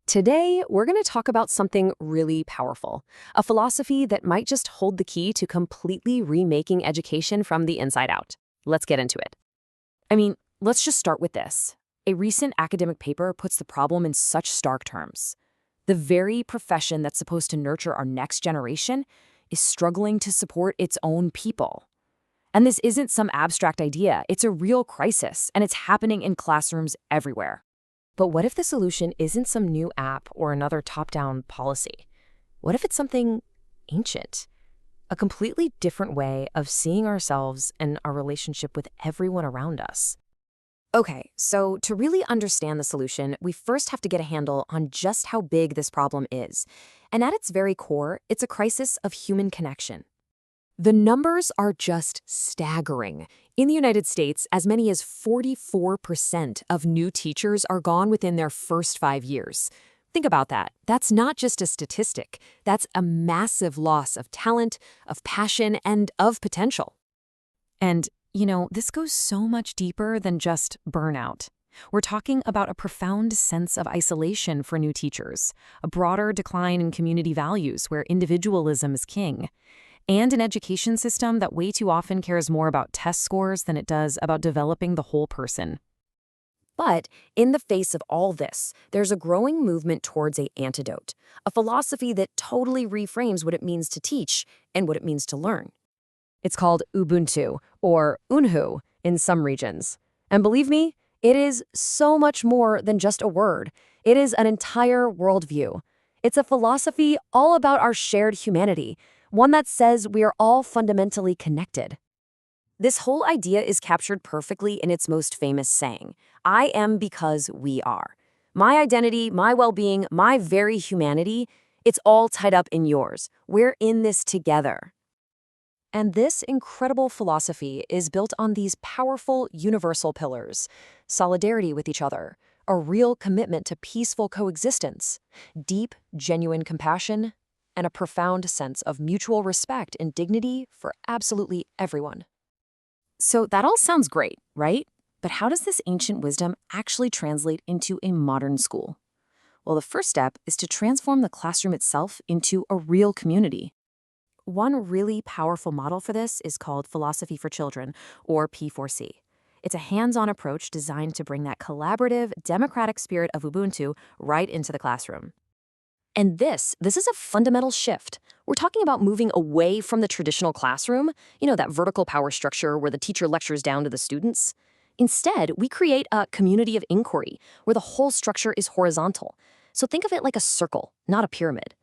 Today, we're going to talk about something really powerful, a philosophy that might just hold the key to completely remaking education from the inside out. Let's get into it. Let's just start with this. A recent academic paper puts the problem in such stark terms. The very profession that's supposed to nurture our next generation is struggling to support its own people. And this isn't some abstract idea, it's a real crisis, and it's happening in classrooms everywhere. But what if the solution isn't some new app or another top-down policy? What if it's something ancient? A completely different way of seeing ourselves and our relationship with everyone around us. Okay, so to really understand the solution, we first have to get a handle on just how big this problem is. And at its very core, it's a crisis of human connection. The numbers are just staggering. In the United States, as many as 44% of new teachers are gone within their first 5 years. Think about that. That's not just a statistic. That's a massive loss of talent, of passion, and of potential. And, this goes so much deeper than just burnout. We're talking about a profound sense of isolation for new teachers, a broader decline in community values where individualism is king, and an education system that way too often cares more about test scores than it does about developing the whole person. But in the face of all this, there's a growing movement towards an antidote, a philosophy that totally reframes what it means to teach and what it means to learn. It's called Ubuntu, or Unhu, in some regions. And believe me, it is so much more than just a word. It is an entire worldview. It's a philosophy all about our shared humanity, one that says we are all fundamentally connected. This whole idea is captured perfectly in its most famous saying, "I am because we are." My identity, my well-being, my very humanity, it's all tied up in yours. We're in this together. And this incredible philosophy is built on these powerful universal pillars: solidarity with each other, a real commitment to peaceful coexistence, deep, genuine compassion, and a profound sense of mutual respect and dignity for absolutely everyone. So that all sounds great, right? But how does this ancient wisdom actually translate into a modern school? Well, the first step is to transform the classroom itself into a real community. One really powerful model for this is called Philosophy for Children, or P4C. It's a hands-on approach designed to bring that collaborative, democratic spirit of Ubuntu right into the classroom. And this is a fundamental shift. We're talking about moving away from the traditional classroom, that vertical power structure where the teacher lectures down to the students. Instead, we create a community of inquiry where the whole structure is horizontal. So think of it like a circle, not a pyramid.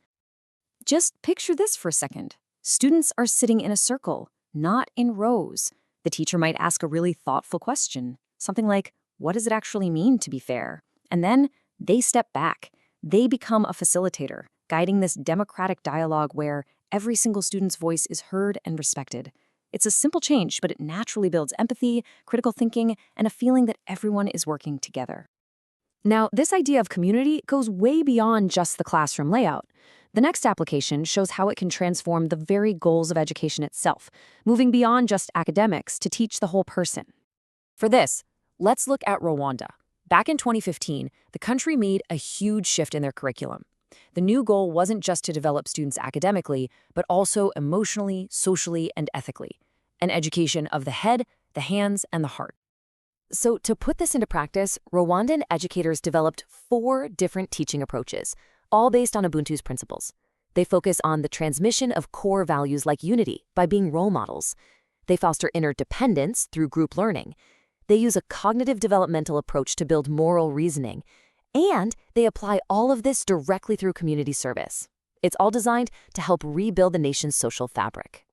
Just picture this for a second. Students are sitting in a circle, not in rows. The teacher might ask a really thoughtful question, something like, what does it actually mean to be fair? And then they step back. They become a facilitator, guiding this democratic dialogue where every single student's voice is heard and respected. It's a simple change, but it naturally builds empathy, critical thinking, and a feeling that everyone is working together. Now, this idea of community goes way beyond just the classroom layout. The next application shows how it can transform the very goals of education itself, moving beyond just academics to teach the whole person. For this, let's look at Rwanda. Back in 2015, the country made a huge shift in their curriculum. The new goal wasn't just to develop students academically, but also emotionally, socially, and ethically. An education of the head, the hands, and the heart. So to put this into practice, Rwandan educators developed 4 different teaching approaches, all based on Ubuntu's principles. They focus on the transmission of core values like unity by being role models. They foster interdependence through group learning. They use a cognitive developmental approach to build moral reasoning. And they apply all of this directly through community service. It's all designed to help rebuild the nation's social fabric.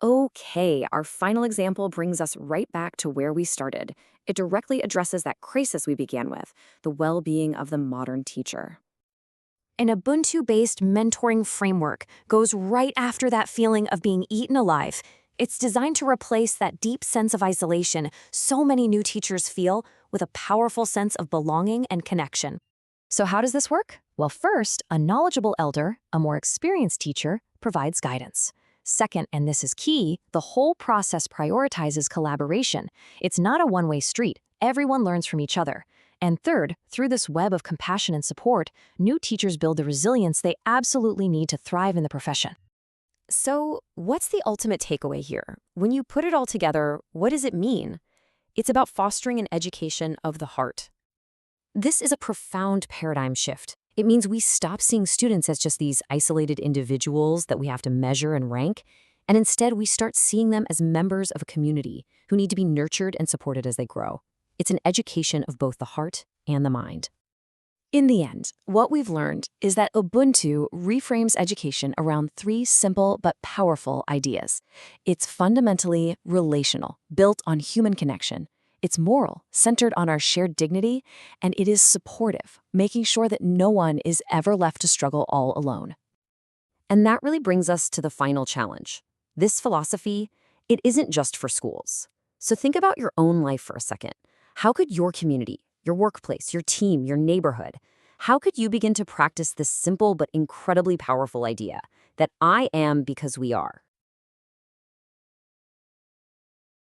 Okay, our final example brings us right back to where we started. It directly addresses that crisis we began with, the well-being of the modern teacher. An Ubuntu-based mentoring framework goes right after that feeling of being eaten alive. It's designed to replace that deep sense of isolation so many new teachers feel with a powerful sense of belonging and connection. So how does this work? Well, first, a knowledgeable elder, a more experienced teacher, provides guidance. Second, and this is key, the whole process prioritizes collaboration. It's not a one-way street. Everyone learns from each other. And third, through this web of compassion and support, new teachers build the resilience they absolutely need to thrive in the profession. So, what's the ultimate takeaway here? When you put it all together, what does it mean? It's about fostering an education of the heart. This is a profound paradigm shift. It means we stop seeing students as just these isolated individuals that we have to measure and rank, and instead we start seeing them as members of a community who need to be nurtured and supported as they grow. It's an education of both the heart and the mind. In the end, what we've learned is that Ubuntu reframes education around three simple but powerful ideas. It's fundamentally relational, built on human connection. It's moral, centered on our shared dignity, and it is supportive, making sure that no one is ever left to struggle all alone. And that really brings us to the final challenge. This philosophy, it isn't just for schools. So think about your own life for a second. How could your community, your workplace, your team, your neighborhood, how could you begin to practice this simple but incredibly powerful idea that I am because we are?